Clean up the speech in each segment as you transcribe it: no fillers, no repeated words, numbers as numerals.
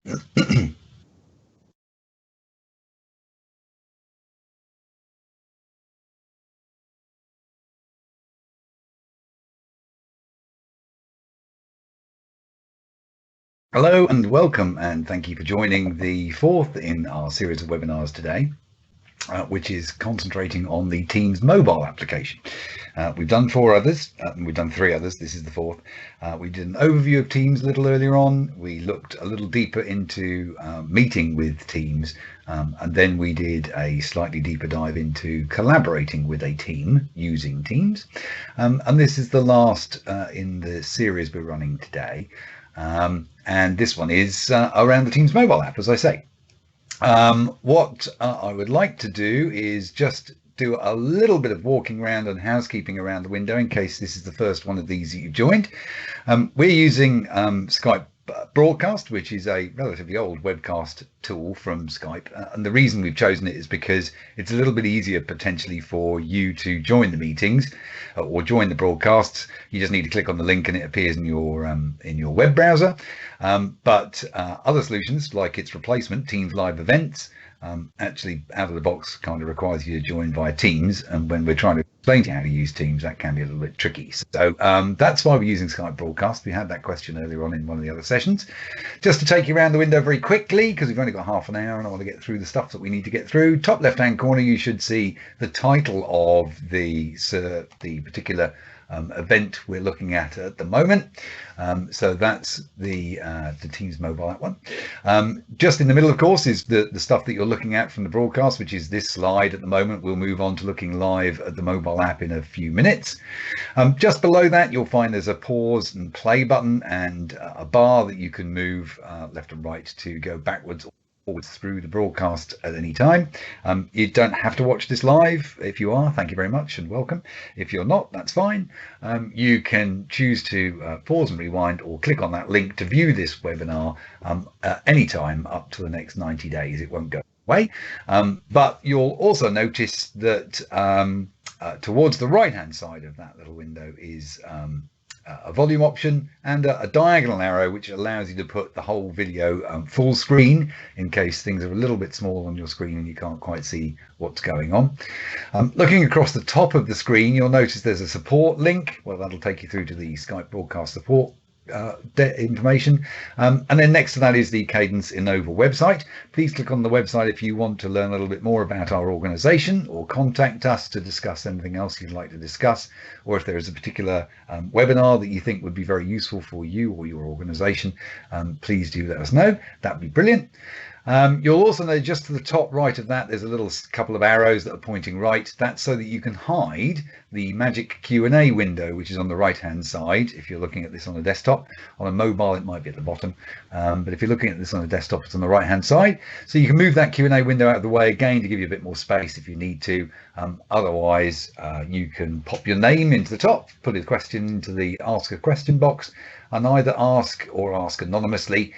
Hello and welcome, and thank you for joining the fourth in our series of webinars today, which is concentrating on the Teams mobile application. We've done four others, and we've done three others. This is the fourth. We did an overview of Teams a little earlier on. We looked a little deeper into meeting with Teams, and then we did a slightly deeper dive into collaborating with a team using Teams. And this is the last in the series we're running today. And this one is around the Teams mobile app, as I say. What I would like to do is just do a little bit of walking around and housekeeping around the window in case this is the first one of these that you've joined. We're using Skype Broadcast, which is a relatively old webcast tool from Skype, and the reason we've chosen it is because it's a little bit easier potentially for you to join the meetings or join the broadcasts. You just need to click on the link and it appears in your web browser. But other solutions like its replacement, Teams Live Events, actually out of the box kind of requires you to join via Teams, and when we're trying to explain to you how to use Teams, that can be a little bit tricky. So that's why we're using Skype Broadcast. We had that question earlier on in one of the other sessions. Just to take you around the window very quickly, because we've only got half an hour and I want to get through the stuff that we need to get through. Top left hand corner you should see the title of the particular event we're looking at the moment. So that's the Teams mobile app one. Just in the middle, of course, is the stuff that you're looking at from the broadcast, which is this slide at the moment. We'll move on to looking live at the mobile app in a few minutes. Just below that, you'll find there's a pause and play button and a bar that you can move left and right to go backwards forwards through the broadcast at any time. You don't have to watch this live. If you are, thank you very much and welcome. If you're not, that's fine. You can choose to pause and rewind or click on that link to view this webinar at any time up to the next 90 days. It won't go away. But you'll also notice that towards the right hand side of that little window is a volume option and a diagonal arrow which allows you to put the whole video full screen in case things are a little bit small on your screen and you can't quite see what's going on. Looking across the top of the screen, you'll notice there's a support link. Well, that'll take you through to the Skype Broadcast support information, and then next to that is the Cadence Innova website. Please click on the website if you want to learn a little bit more about our organization or contact us to discuss anything else you'd like to discuss, or if there is a particular webinar that you think would be very useful for you or your organization, please do let us know. That'd be brilliant. You'll also know just to the top right of that there's a little couple of arrows that are pointing right. That's so that you can hide the magic Q&A window, which is on the right hand side if you're looking at this on a desktop. On a mobile it might be at the bottom, but if you're looking at this on a desktop it's on the right hand side. So you can move that Q&A window out of the way again to give you a bit more space if you need to. Otherwise you can pop your name into the top, put a question into the ask a question box, and either ask or ask anonymously.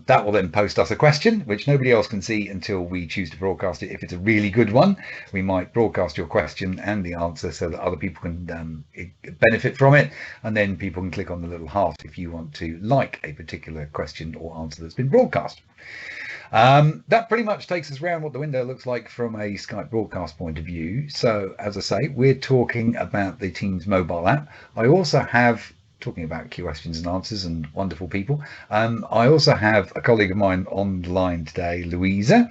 That will then post us a question which nobody else can see until we choose to broadcast it. If it's a really good one, we might broadcast your question and the answer so that other people can benefit from it, and then people can click on the little heart if you want to like a particular question or answer that's been broadcast. That pretty much takes us around what the window looks like from a Skype broadcast point of view. So as I say, we're talking about the Teams mobile app. I also have, talking about questions and answers and wonderful people, I also have a colleague of mine on the line today, Louisa,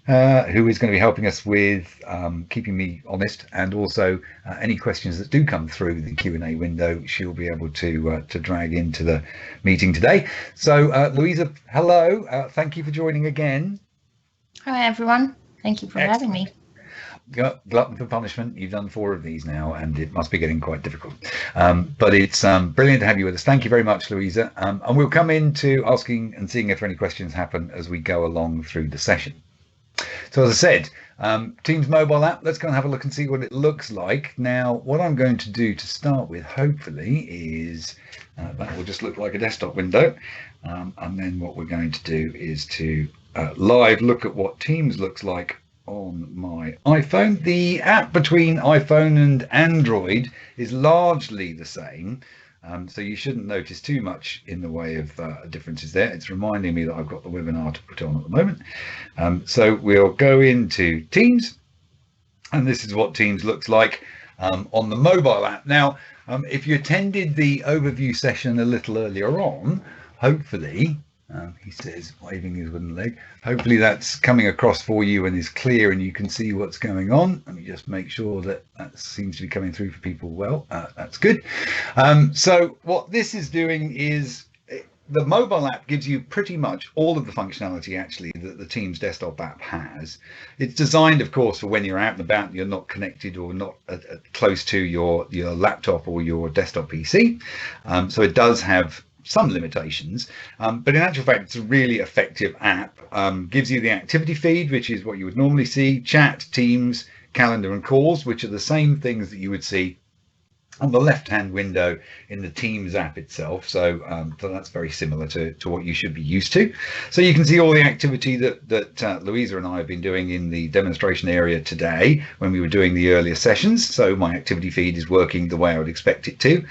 who is going to be helping us with keeping me honest, and also any questions that do come through the Q&A window she'll be able to drag into the meeting today. So Louisa, hello, thank you for joining again. Hi everyone, thank you for having me. Glutton for punishment. You've done 4 of these now and it must be getting quite difficult, but it's brilliant to have you with us. Thank you very much, Louisa, and we'll come into asking and seeing if any questions happen as we go along through the session. So as I said, Teams mobile app, let's go and have a look and see what it looks like. Now what I'm going to do to start with hopefully is that will just look like a desktop window, and then what we're going to do is to live look at what Teams looks like on my iPhone. The app between iPhone and Android is largely the same. So you shouldn't notice too much in the way of differences there. It's reminding me that I've got the webinar to put on at the moment. So we'll go into Teams, and this is what Teams looks like on the mobile app. Now, if you attended the overview session a little earlier on, hopefully, he says, waving his wooden leg, hopefully that's coming across for you and is clear and you can see what's going on. Let me just make sure that that seems to be coming through for people well. That's good. So what this is doing is the mobile app gives you pretty much all of the functionality actually that the Teams desktop app has. It's designed, of course, for when you're out and about, you're not connected or not close to your laptop or your desktop PC. So it does have some limitations, but in actual fact, it's a really effective app. Gives you the activity feed, which is what you would normally see, chat, Teams, calendar and calls, which are the same things that you would see on the left-hand window in the Teams app itself. So that's very similar to what you should be used to. So you can see all the activity that Louisa and I have been doing in the demonstration area today when we were doing the earlier sessions. So my activity feed is working the way I would expect it to.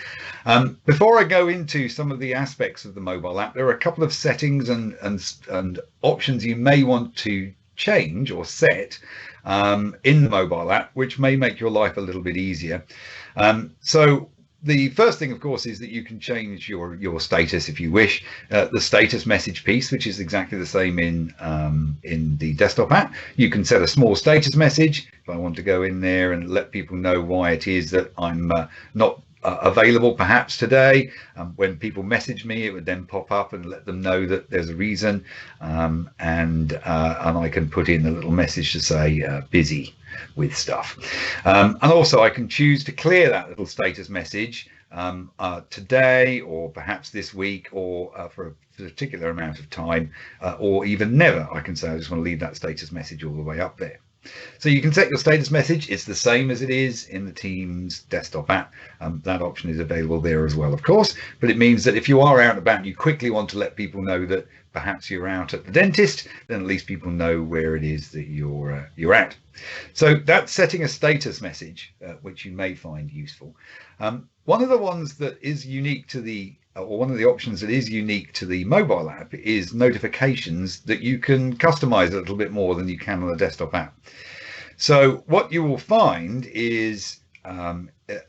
Before I go into some of the aspects of the mobile app, there are a couple of settings and options you may want to change or set in the mobile app, which may make your life a little bit easier. So the first thing, of course, is that you can change your status if you wish. The status message piece, which is exactly the same in the desktop app. You can set a small status message if I want to go in there and let people know why it is that I'm not available perhaps today. When people message me, it would then pop up and let them know that there's a reason, and I can put in a little message to say busy with stuff, and also I can choose to clear that little status message today or perhaps this week or for a particular amount of time, or even never. I can say I just want to leave that status message all the way up there. So you can set your status message. It's the same as it is in the Teams desktop app. That option is available there as well, of course, but it means that if you are out and about and you quickly want to let people know that perhaps you're out at the dentist, then at least people know where it is that you're at. So that's setting a status message, which you may find useful. One of the ones that is unique to or one of the options that is unique to the mobile app is notifications that you can customize a little bit more than you can on the desktop app. So what you will find is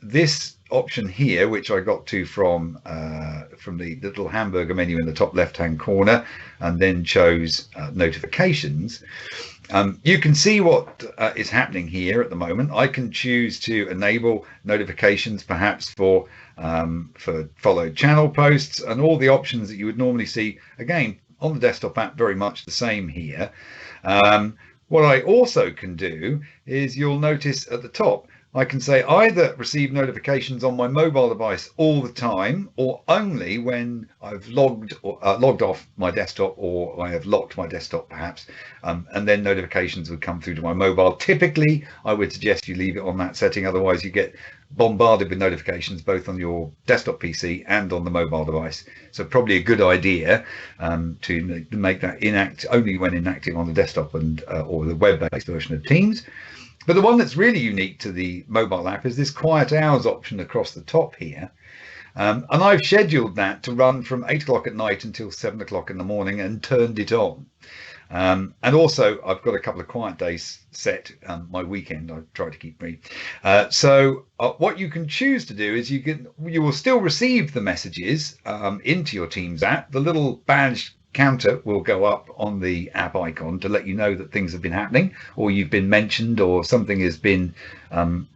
this option here, which I got to from the little hamburger menu in the top left-hand corner, and then chose notifications. You can see what is happening here at the moment. I can choose to enable notifications perhaps for followed channel posts and all the options that you would normally see, again, on the desktop app, very much the same here. What I also can do is you'll notice at the top, I can say either receive notifications on my mobile device all the time or only when I've logged off my desktop or I have locked my desktop perhaps, and then notifications would come through to my mobile. Typically, I would suggest you leave it on that setting, otherwise you get bombarded with notifications both on your desktop PC and on the mobile device. So probably a good idea to make that only when inactive on the desktop and or the web-based version of Teams. But the one that's really unique to the mobile app is this quiet hours option across the top here. And I've scheduled that to run from 8 o'clock at night until 7 o'clock in the morning and turned it on. And also I've got a couple of quiet days set. My weekend I try to keep free. So what you can choose to do is you will still receive the messages into your Teams app. The little badge counter will go up on the app icon to let you know that things have been happening or you've been mentioned or something has been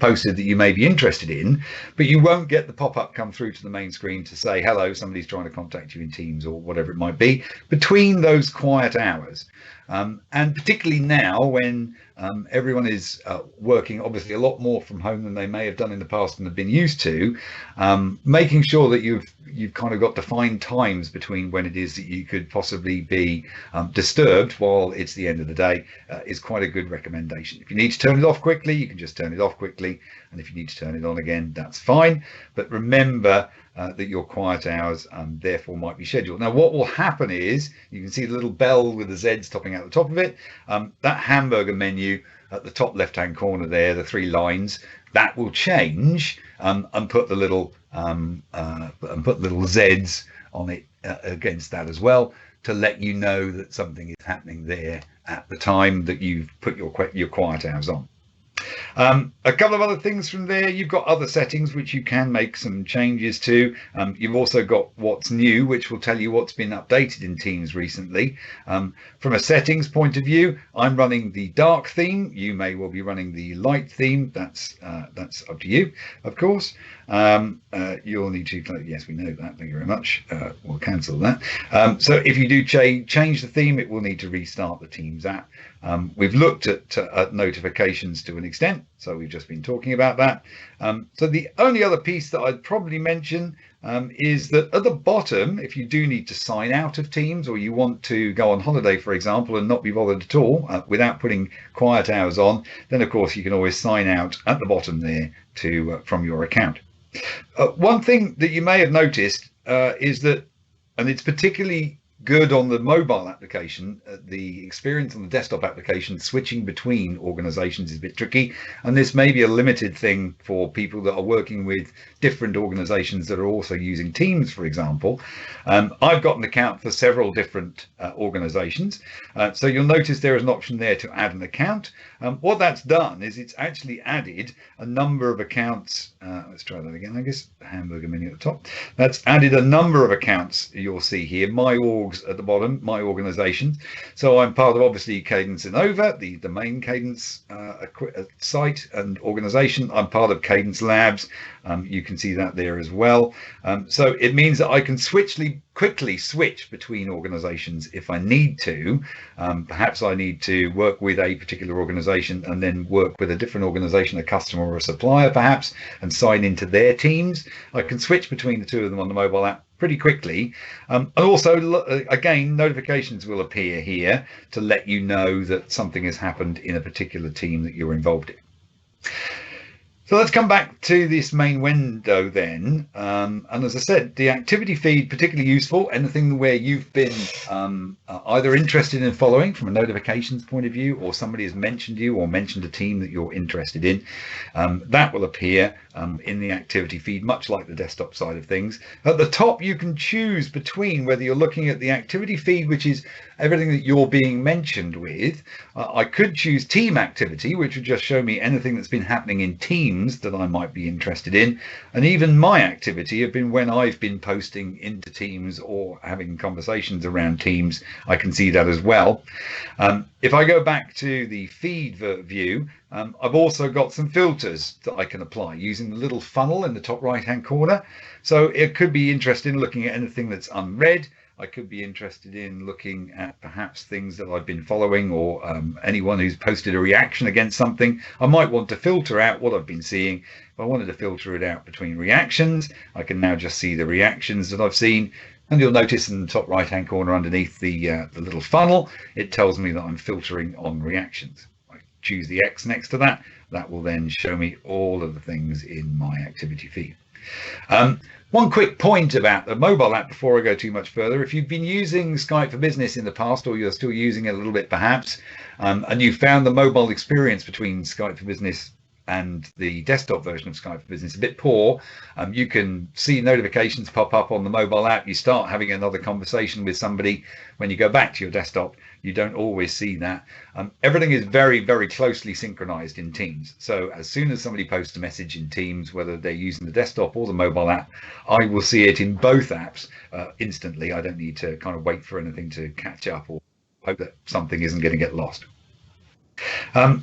posted that you may be interested in, but you won't get the pop-up come through to the main screen to say hello, somebody's trying to contact you in Teams or whatever it might be between those quiet hours. And particularly now when everyone is working obviously a lot more from home than they may have done in the past and have been used to, making sure that you've kind of got defined times between when it is that you could possibly be disturbed while it's the end of the day is quite a good recommendation. If you need to turn it off quickly, you can just turn it off quickly, and if you need to turn it on again, that's fine. But remember that your quiet hours therefore might be scheduled. Now what will happen is you can see the little bell with the Z's topping out the top of it. That hamburger menu at the top left hand corner there, the 3 lines, that will change and put the little Z's on it against that as well, to let you know that something is happening there at the time that you've put your quiet hours on. A couple of other things from there. You've got other settings which you can make some changes to. You've also got what's new, which will tell you what's been updated in Teams recently. From a settings point of view, I'm running the dark theme. You may well be running the light theme. That's up to you, of course. You'll need to, yes, we know that, thank you very much. We'll cancel that. So if you do change the theme, it will need to restart the Teams app. We've looked at notifications to an extent, so we've just been talking about that. So the only other piece that I'd probably mention is that at the bottom, if you do need to sign out of Teams, or you want to go on holiday, for example, and not be bothered at all without putting quiet hours on, then of course you can always sign out at the bottom there from your account. One thing that you may have noticed is that, and it's particularly good on the mobile application, the experience on the desktop application, switching between organizations is a bit tricky, and this may be a limited thing for people that are working with different organizations that are also using Teams, for example. I've got an account for several different organizations, so you'll notice there is an option there to add an account. What that's done is it's actually added a number of accounts. Let's try that again, I guess. Hamburger menu at the top. That's added a number of accounts you'll see here. My orgs at the bottom, my organization. So I'm part of, obviously, Cadence Innova, the main Cadence site and organization. I'm part of Cadence Labs. You can see that there as well. So it means that I can quickly switch between organizations if I need to. Perhaps I need to work with a particular organization and then work with a different organization, a customer or a supplier perhaps, and sign into their Teams. I can switch between the two of them on the mobile app pretty quickly. And also, again, notifications will appear here to let you know that something has happened in a particular team that you're involved in. So let's come back to this main window then. And as I said, the activity feed, particularly useful, anything where you've been either interested in following from a notifications point of view, or somebody has mentioned you or mentioned a team that you're interested in, that will appear in the activity feed, much like the desktop side of things. At the top, you can choose between whether you're looking at the activity feed, which is everything that you're being mentioned with. I could choose team activity, which would just show me anything that's been happening in Teams that I might be interested in. And even my activity have been when I've been posting into Teams or having conversations around Teams. I can see that as well. If I go back to the feed view, I've also got some filters that I can apply using the little funnel in the top right hand corner. So it could be interesting looking at anything that's unread. I could be interested in looking at perhaps things that I've been following, or anyone who's posted a reaction against something. I might want to filter out what I've been seeing. If I wanted to filter it out between reactions, I can now just see the reactions that I've seen. And you'll notice in the top right hand corner underneath the little funnel, it tells me that I'm filtering on reactions. I choose the X next to that. That will then show me all of the things in my activity feed. One quick point about the mobile app before I go too much further. If you've been using Skype for Business in the past, or you're still using it a little bit perhaps, and you found the mobile experience between Skype for Business and the desktop version of Skype for Business a bit poor, you can see notifications pop up on the mobile app. You start having another conversation with somebody. When you go back to your desktop, you don't always see that. Everything is very, very closely synchronized in Teams. So as soon as somebody posts a message in Teams, whether they're using the desktop or the mobile app, I will see it in both apps instantly. I don't need to kind of wait for anything to catch up or hope that something isn't going to get lost.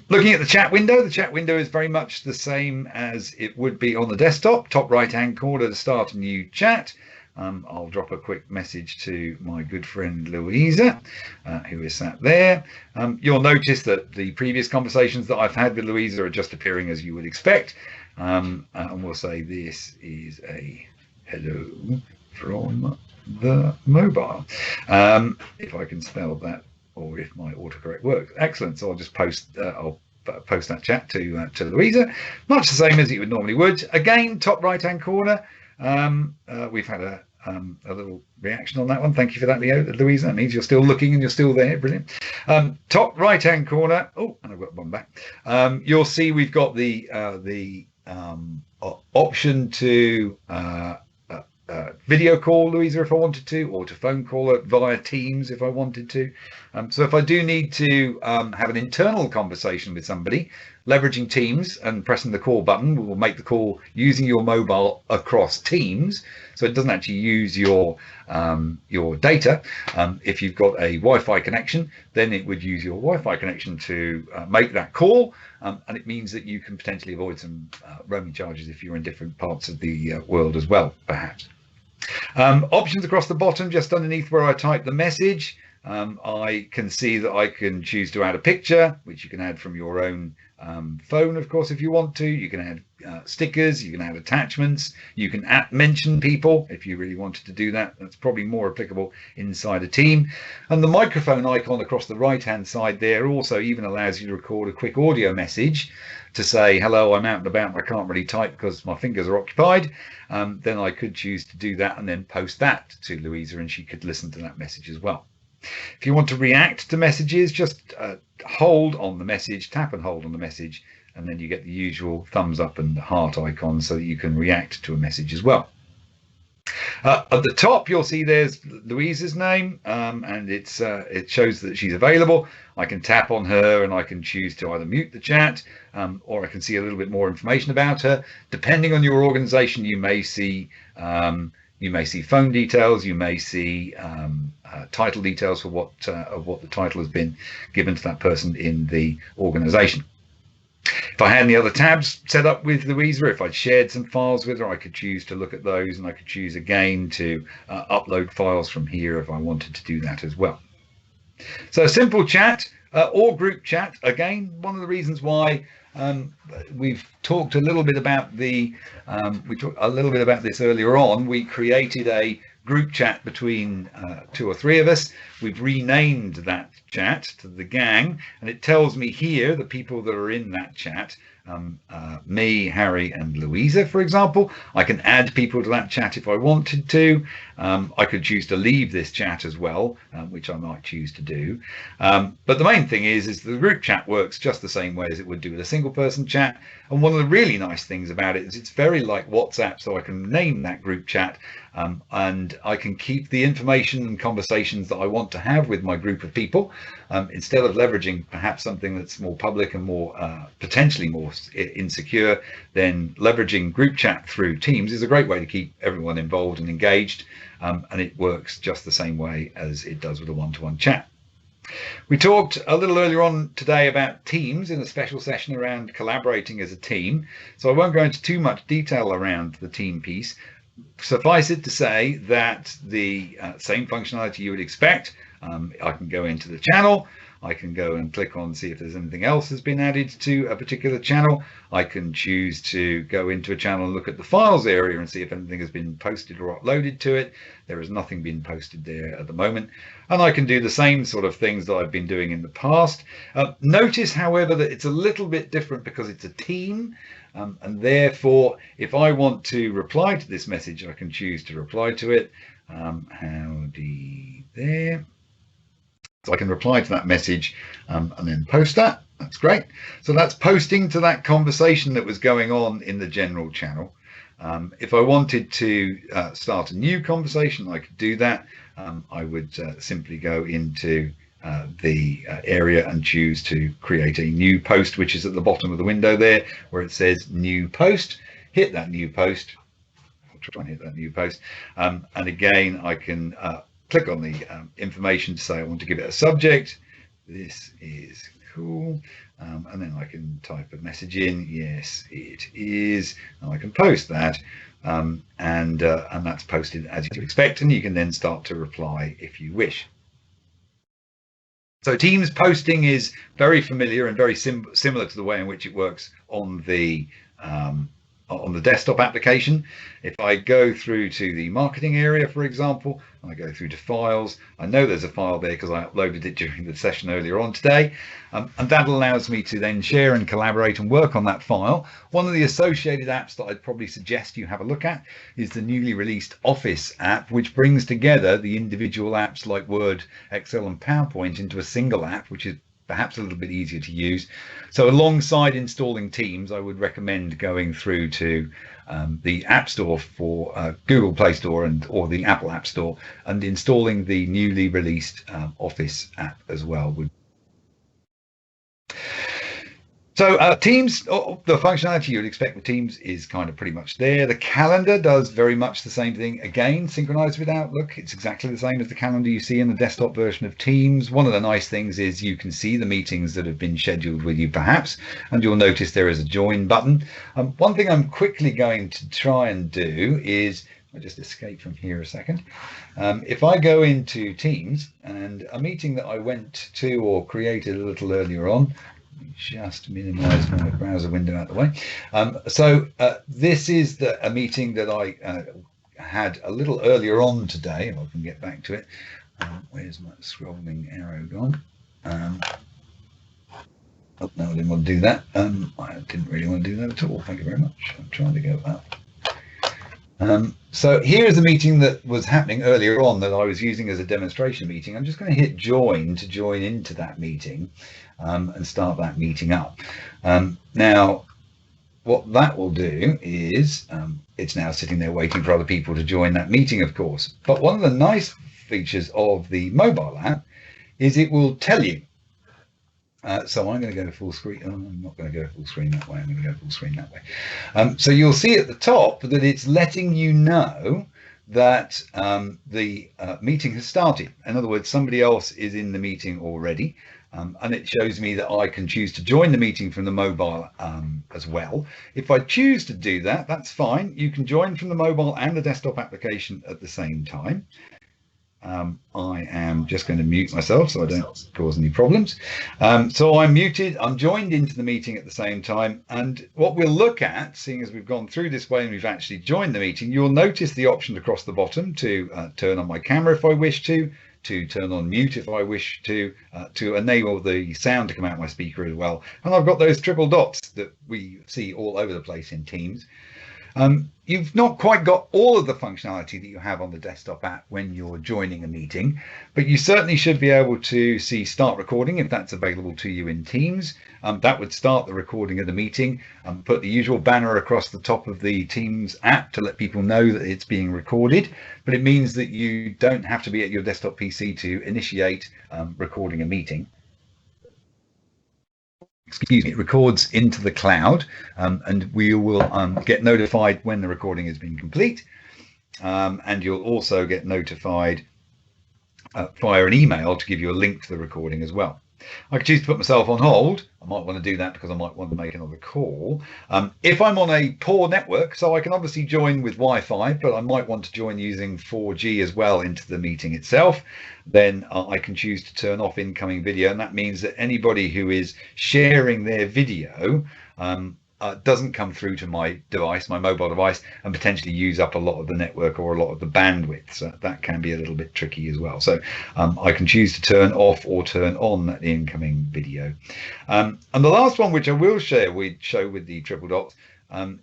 Looking at the chat window is very much the same as it would be on the desktop. Top right hand corner to start a new chat. I'll drop a quick message to my good friend Louisa, who is sat there. You'll notice that the previous conversations that I've had with Louisa are just appearing as you would expect. And we'll say this is a hello from the mobile. If I can spell that, or if my autocorrect works. Excellent. So I'll just post that chat to Louisa, much the same as you would normally would. Again, top right hand corner, we've had a little reaction on that one. Thank you for that, Louisa. That means you're still looking and you're still there. Brilliant. Top right hand corner. Oh, and I've got one back. You'll see we've got the option to video call Louisa if I wanted to, or to phone call her via Teams if I wanted to. So if I do need to have an internal conversation with somebody, leveraging Teams and pressing the call button will make the call using your mobile across Teams, so it doesn't actually use your data. If you've got a Wi-Fi connection, then it would use your Wi-Fi connection to make that call, and it means that you can potentially avoid some roaming charges if you're in different parts of the world as well, perhaps. Options across the bottom, just underneath where I type the message, I can see that I can choose to add a picture, which you can add from your own phone, of course, if you want to. You can add stickers, you can add attachments, you can mention people if you really wanted to do that. That's probably more applicable inside a team. And the microphone icon across the right hand side there also even allows you to record a quick audio message to say, hello, I'm out and about, I can't really type because my fingers are occupied. Then I could choose to do that and then post that to Louisa, and she could listen to that message as well. If you want to react to messages, just hold on the message, tap and hold on the message, and then you get the usual thumbs up and heart icon so that you can react to a message as well. At the top, you'll see there's Louisa's name, and it shows that she's available. I can tap on her and I can choose to either mute the chat, or I can see a little bit more information about her. Depending on your organization, you may see phone details, you may see title details for what the title has been given to that person in the organization. If I had any other tabs set up with Louisa, if I'd shared some files with her, I could choose to look at those, and I could choose again to upload files from here if I wanted to do that as well. So simple chat or group chat, again, one of the reasons why we've talked a little bit about we talked a little bit about this earlier on. We created a group chat between 2 or 3 of us. We've renamed that chat to the gang, and it tells me here the people that are in that chat. Me, Harry and Louisa, for example. I can add people to that chat if I wanted to. I could choose to leave this chat as well, which I might choose to do. But the main thing is the group chat works just the same way as it would do with a single person chat. And one of the really nice things about it is it's very like WhatsApp, so I can name that group chat, and I can keep the information and conversations that I want to have with my group of people, instead of leveraging perhaps something that's more public and more potentially more insecure. Then leveraging group chat through Teams is a great way to keep everyone involved and engaged, and it works just the same way as it does with a one-to-one chat. We talked a little earlier on today about teams in a special session around collaborating as a team, so I won't go into too much detail around the team piece. Suffice it to say that the same functionality you would expect. I can go into the channel, I can go and click on see if there's anything else that's been added to a particular channel. I can choose to go into a channel and look at the files area and see if anything has been posted or uploaded to it. There has nothing been posted there at the moment. And I can do the same sort of things that I've been doing in the past. Notice, however, that it's a little bit different because it's a team. And therefore, if I want to reply to this message, I can choose to reply to it. Howdy there. So I can reply to that message and then post that. That's great. So that's posting to that conversation that was going on in the general channel. If I wanted to start a new conversation, I could do that. I would simply go into the area and choose to create a new post, which is at the bottom of the window there where it says new post. Hit that new post. I'll try and hit that new post. And again, I can click on the information to say I want to give it a subject. This is cool. And then I can type a message in. Yes, it is. And I can post that. And that's posted as you expect. And you can then start to reply if you wish. So Teams posting is very familiar and very similar to the way in which it works on the on the desktop application. If I go through to the marketing area, for example, I go through to files, I know there's a file there because I uploaded it during the session earlier on today, and that allows me to then share and collaborate and work on that file. One of the associated apps that I'd probably suggest you have a look at is the newly released Office app, which brings together the individual apps like Word, Excel and PowerPoint into a single app, which is perhaps a little bit easier to use. So alongside installing Teams, I would recommend going through to the App Store for Google Play Store or the Apple App Store and installing the newly released Office app as well. So Teams, the functionality you'd expect with Teams is kind of pretty much there. The calendar does very much the same thing. Again, synchronized with Outlook. It's exactly the same as the calendar you see in the desktop version of Teams. One of the nice things is you can see the meetings that have been scheduled with you perhaps, and you'll notice there is a join button. One thing I'm quickly going to try and do is, I'll just escape from here a second. If I go into Teams and a meeting that I went to or created a little earlier on, just minimize my browser window out of the way. This is a meeting that I had a little earlier on today, if I can get back to it. Where's my scrolling arrow gone? Oh, no, I didn't want to do that. I didn't really want to do that at all. Thank you very much. I'm trying to go up. So here is a meeting that was happening earlier on that I was using as a demonstration meeting. I'm just going to hit join to join into that meeting and start that meeting up. Now, what that will do is it's now sitting there waiting for other people to join that meeting, of course. But one of the nice features of the mobile app is it will tell you. So I'm going to go full screen. Oh, I'm not going to go full screen that way. I'm going to go full screen that way. So you'll see at the top that it's letting you know that the meeting has started. In other words, somebody else is in the meeting already. And it shows me that I can choose to join the meeting from the mobile as well. If I choose to do that, that's fine. You can join from the mobile and the desktop application at the same time. I am just going to mute myself so I don't cause any problems. So I'm muted, I'm joined into the meeting at the same time. And what we'll look at, seeing as we've gone through this way and we've actually joined the meeting, you'll notice the option across the bottom to turn on my camera if I wish to turn on mute if I wish to enable the sound to come out my speaker as well. And I've got those triple dots that we see all over the place in Teams. You've not quite got all of the functionality that you have on the desktop app when you're joining a meeting, but you certainly should be able to see start recording if that's available to you in Teams. That would start the recording of the meeting, put the usual banner across the top of the Teams app to let people know that it's being recorded, but it means that you don't have to be at your desktop PC to initiate recording a meeting. Excuse me, it records into the cloud and we will get notified when the recording has been complete, and you'll also get notified via an email to give you a link to the recording as well. I could choose to put myself on hold. I might want to do that because I might want to make another call. If I'm on a poor network, so I can obviously join with Wi-Fi, but I might want to join using 4G as well into the meeting itself, then I can choose to turn off incoming video. And that means that anybody who is sharing their video doesn't come through to my device, my mobile device, and potentially use up a lot of the network or a lot of the bandwidth. So that can be a little bit tricky as well. So I can choose to turn off or turn on the incoming video. And the last one, which I will show with the triple dots,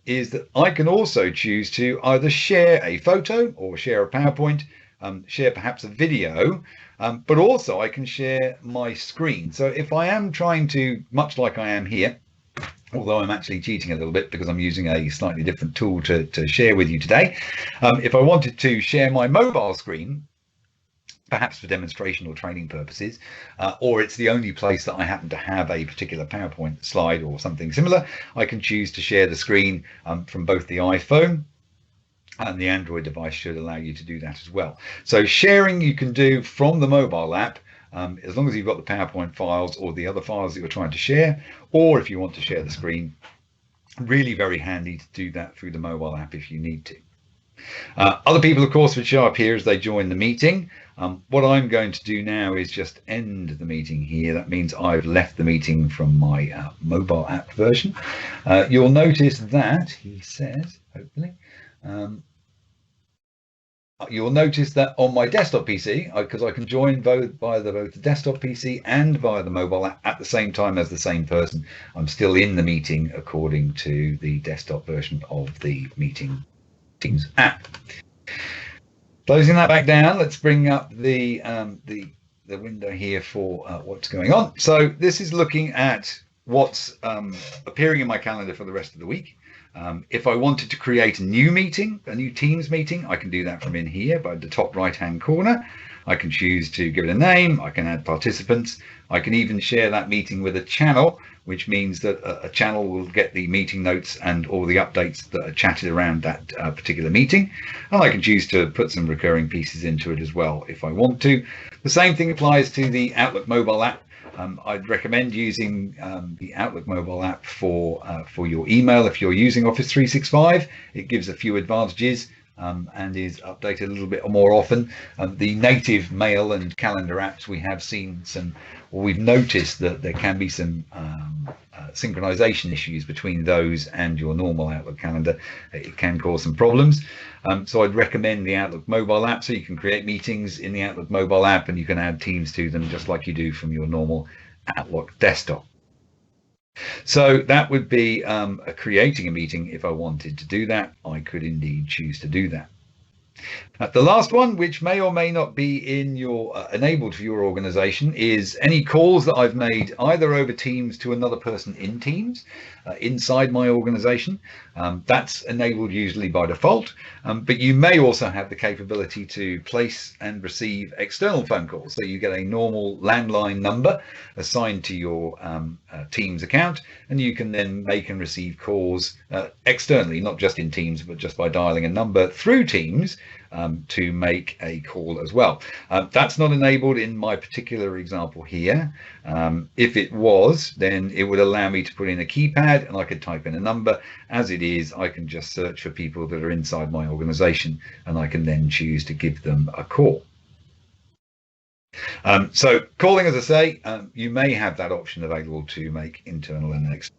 is that I can also choose to either share a photo or share a PowerPoint, share perhaps a video, but also I can share my screen. So if I am trying to, much like I am here, although I'm actually cheating a little bit because I'm using a slightly different tool to share with you today. If I wanted to share my mobile screen, perhaps for demonstration or training purposes, or it's the only place that I happen to have a particular PowerPoint slide or something similar, I can choose to share the screen from both the iPhone, and the Android device should allow you to do that as well. So sharing you can do from the mobile app, as long as you've got the PowerPoint files or the other files that you're trying to share, or if you want to share the screen, really very handy to do that through the mobile app if you need to. Other people, of course, would show up here as they join the meeting. What I'm going to do now is just end the meeting here. That means I've left the meeting from my mobile app version. You'll notice that, he says, hopefully, you'll notice that on my desktop PC, because I can join both via both the desktop PC and via the mobile app at the same time as the same person, I'm still in the meeting according to the desktop version of the meeting Teams app. Closing that back down, let's bring up the window here for what's going on. So this is looking at what's appearing in my calendar for the rest of the week. If I wanted to create a new meeting, a new Teams meeting, I can do that from in here by the top right hand corner. I can choose to give it a name, I can add participants, I can even share that meeting with a channel, which means that a channel will get the meeting notes and all the updates that are chatted around that particular meeting. And I can choose to put some recurring pieces into it as well if I want to. The same thing applies to the Outlook mobile app. I'd recommend using the Outlook mobile app for your email if you're using Office 365. It gives a few advantages and is updated a little bit more often. The native mail and calendar apps, we have seen some, or we've noticed that there can be some synchronization issues between those and your normal Outlook calendar. It can cause some problems. So I'd recommend the Outlook mobile app, so you can create meetings in the Outlook mobile app and you can add Teams to them just like you do from your normal Outlook desktop. So that would be creating a meeting. If I wanted to do that, I could indeed choose to do that. The last one, which may or may not be in your enabled for your organization, is any calls that I've made either over Teams to another person in Teams inside my organization. That's enabled usually by default, but you may also have the capability to place and receive external phone calls. So you get a normal landline number assigned to your Teams account, and you can then make and receive calls externally, not just in Teams, but just by dialing a number through Teams to make a call as well. That's not enabled in my particular example here. If it was, then it would allow me to put in a keypad and I could type in a number. As it is, I can just search for people that are inside my organization and I can then choose to give them a call. So calling, as I say, you may have that option available to make internal and external.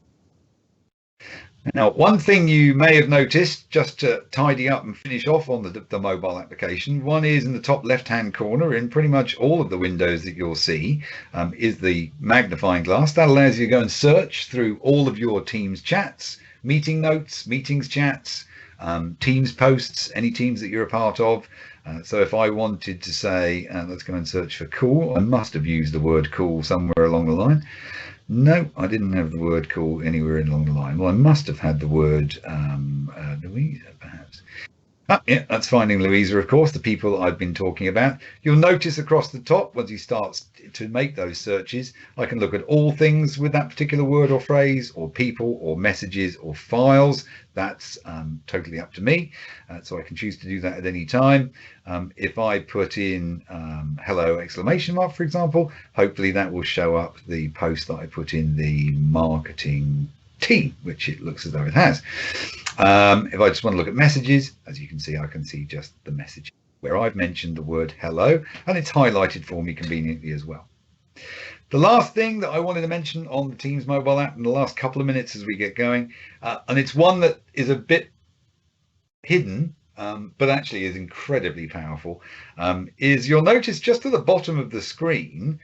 Now, one thing you may have noticed, just to tidy up and finish off on the mobile application, one is in the top left-hand corner in pretty much all of the windows that you'll see is the magnifying glass. That allows you to go and search through all of your Teams chats, meeting notes, meetings chats, Teams posts, any Teams that you're a part of. So if I wanted to say, let's go and search for cool, I must have used the word cool somewhere along the line. No, I didn't have the word cool anywhere along the line. Well, I must have had the word Louisa, perhaps. Yeah, that's finding Louisa, of course, the people I've been talking about. You'll notice across the top, once you start to make those searches, I can look at all things with that particular word or phrase, or people, or messages, or files. That's totally up to me. So I can choose to do that at any time. If I put in hello exclamation mark, for example, hopefully that will show up the post that I put in the marketing team, which it looks as though it has. If I just want to look at messages, as you can see, I can see just the message where I've mentioned the word hello, and it's highlighted for me conveniently as well. The last thing that I wanted to mention on the Teams mobile app in the last couple of minutes as we get going, and it's one that is a bit hidden, but actually is incredibly powerful, is you'll notice just at the bottom of the screen,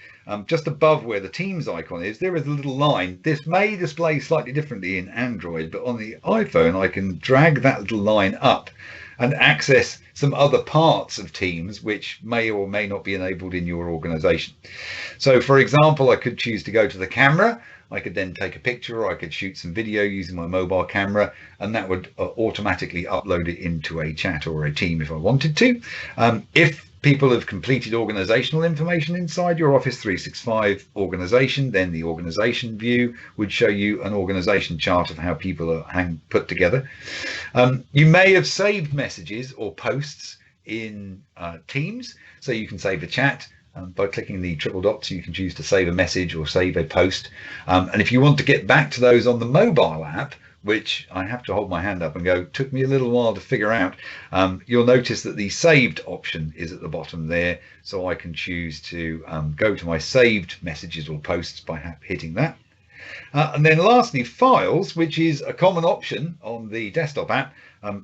just above where the Teams icon is, there is a little line. This may display slightly differently in Android, but on the iPhone, I can drag that little line up and access some other parts of Teams which may or may not be enabled in your organization. So for example, I could choose to go to the camera. I could then take a picture, or I could shoot some video using my mobile camera, and that would automatically upload it into a chat or a team if I wanted to. If people have completed organizational information inside your Office 365 organization, then the organization view would show you an organization chart of how people are put together. You may have saved messages or posts in Teams, so you can save a chat. By clicking the triple dots, you can choose to save a message or save a post. And if you want to get back to those on the mobile app, which I have to hold my hand up and go, took me a little while to figure out. You'll notice that the saved option is at the bottom there, so I can choose to go to my saved messages or posts by hitting that. And then lastly, files, which is a common option on the desktop app.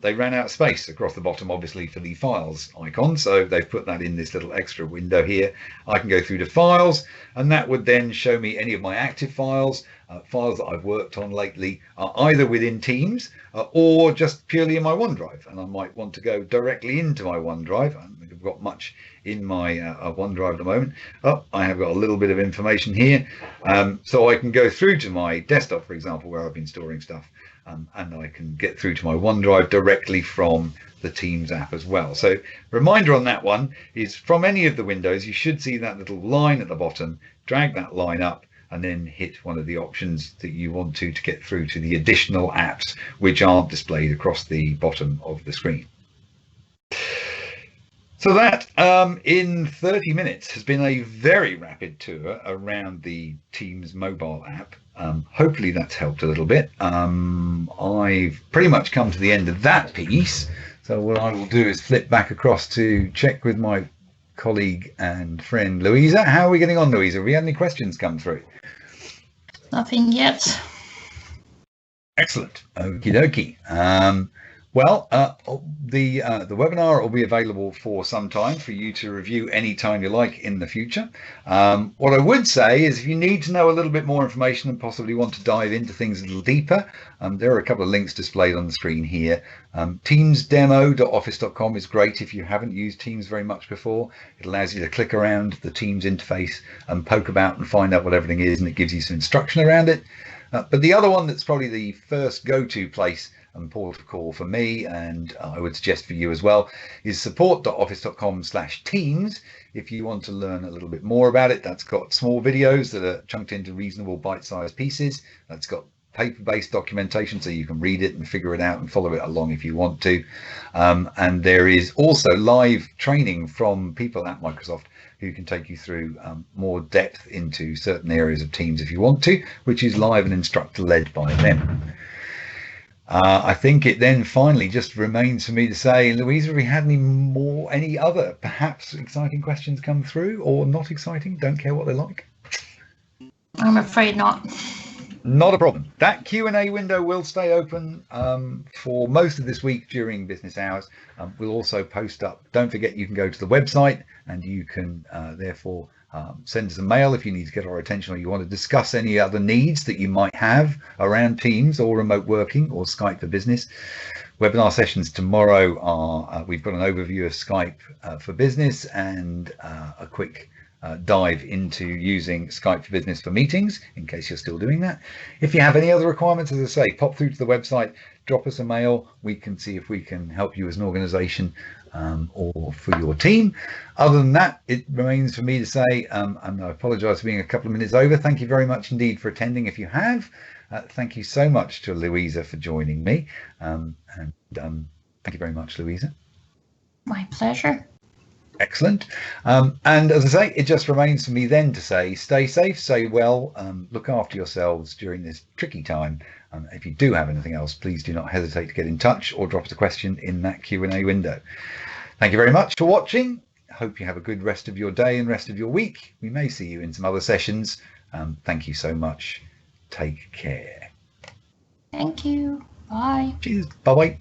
They ran out of space across the bottom, obviously, for the files icon. So they've put that in this little extra window here. I can go through to files, and that would then show me any of my active files, files that I've worked on lately, either within Teams or just purely in my OneDrive. And I might want to go directly into my OneDrive. I don't think I've got much in my OneDrive at the moment. Oh, I have got a little bit of information here. So I can go through to my desktop, for example, where I've been storing stuff. And I can get through to my OneDrive directly from the Teams app as well. So reminder on that one is from any of the windows, you should see that little line at the bottom, drag that line up and then hit one of the options that you want to get through to the additional apps which aren't displayed across the bottom of the screen. So that in 30 minutes has been a very rapid tour around the Teams mobile app. Hopefully that's helped a little bit. I've pretty much come to the end of that piece. So what I will do is flip back across to check with my colleague and friend Louisa. How are we getting on, Louisa? Have we had any questions come through? Nothing yet. Excellent. Okie dokie. Well, the webinar will be available for some time for you to review anytime you like in the future. What I would say is if you need to know a little bit more information and possibly want to dive into things a little deeper, there are a couple of links displayed on the screen here. Teamsdemo.office.com is great if you haven't used Teams very much before. It allows you to click around the Teams interface and poke about and find out what everything is, and it gives you some instruction around it. But the other one that's probably the first go-to place and port of call for me, and I would suggest for you as well, is support.office.com/teams. If you want to learn a little bit more about it, that's got small videos that are chunked into reasonable bite-sized pieces. That's got paper-based documentation so you can read it and figure it out and follow it along if you want to. And there is also live training from people at Microsoft who can take you through more depth into certain areas of Teams if you want to, which is live and instructor led by them. I think it then finally just remains for me to say, Louisa, have we had any other perhaps exciting questions come through, or not exciting? Don't care what they're like. I'm afraid not. Not a problem. That Q&A window will stay open for most of this week during business hours. We'll also post up. Don't forget, you can go to the website and you can therefore send us a mail if you need to get our attention or you want to discuss any other needs that you might have around Teams or remote working or Skype for Business. Webinar sessions tomorrow are, we've got an overview of Skype for Business and a quick dive into using Skype for Business for meetings, in case you're still doing that. If you have any other requirements, as I say, pop through to the website, drop us a mail. We can see if we can help you as an organization or for your team. Other than that, it remains for me to say, and I apologize for being a couple of minutes over. Thank you very much indeed for attending. If you have, thank you so much to Louisa for joining me. And thank you very much, Louisa. My pleasure. Excellent. And as I say, it just remains for me then to say, stay safe, stay well, look after yourselves during this tricky time. If you do have anything else, please do not hesitate to get in touch or drop us a question in that Q&A window. Thank you very much for watching. Hope you have a good rest of your day and rest of your week. We may see you in some other sessions. Thank you so much. Take care. Thank you. Bye. Cheers. Bye-bye.